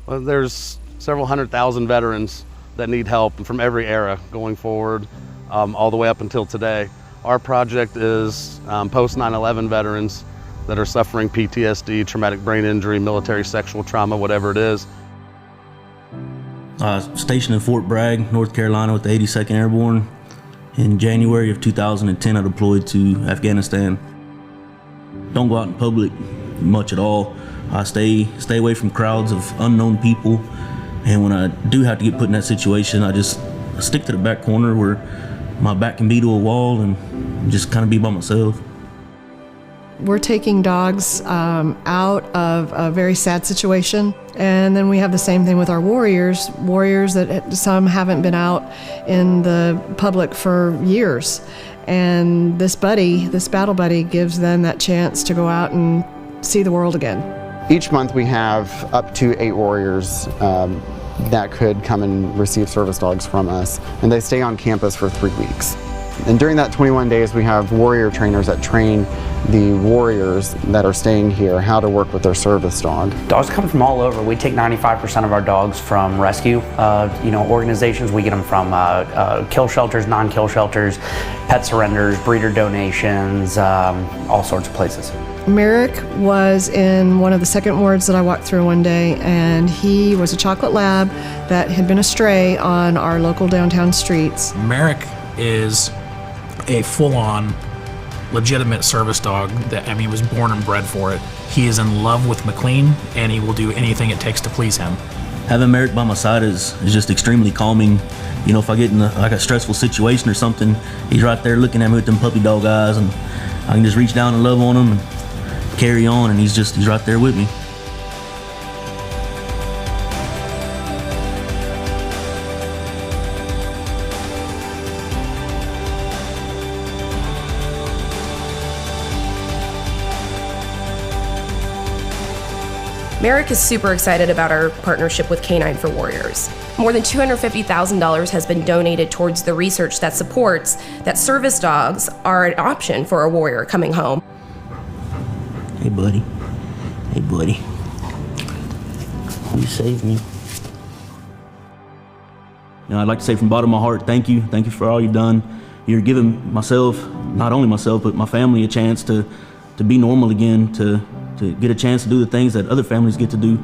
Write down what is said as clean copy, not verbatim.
Well, there's several 100,000 veterans that need help from every era going forward, all the way up until today. Our project is post 9/11 veterans that are suffering PTSD, traumatic brain injury, military sexual trauma, whatever it is. Stationed in Fort Bragg, North Carolina with the 82nd Airborne. In January of 2010, I deployed to Afghanistan. Don't go out in public much at all. I stay away from crowds of unknown people. And when I do have to get put in that situation, I just stick to the back corner where my back can be to a wall and just kind of be by myself. We're taking dogs out of a very sad situation, and then we have the same thing with our warriors that some haven't been out in the public for years. And this battle buddy, gives them that chance to go out and see the world again. Each month we have up to 8 warriors that could come and receive service dogs from us, and they stay on campus for 3 weeks. And during that 21 days, we have warrior trainers that train the warriors that are staying here how to work with their service dog. Dogs come from all over. We take 95% of our dogs from rescue organizations. We get them from kill shelters, non-kill shelters, pet surrenders, breeder donations, all sorts of places. Merrick was in one of the second wards that I walked through one day, and he was a chocolate lab that had been astray on our local downtown streets. Merrick is a full-on legitimate service dog that, he was born and bred for it. He is in love with McLean, and he will do anything it takes to please him. Having Merrick by my side is just extremely calming. If I get in a stressful situation or something, he's right there looking at me with them puppy dog eyes, and I can just reach down and love on him and carry on, and he's right there with me. Merrick is super excited about our partnership with Canine for Warriors. More than $250,000 has been donated towards the research that supports that service dogs are an option for a warrior coming home. Hey buddy, you saved me. I'd like to say from the bottom of my heart, thank you for all you've done. You're giving myself, not only myself, but my family a chance to be normal again, to get a chance to do the things that other families get to do.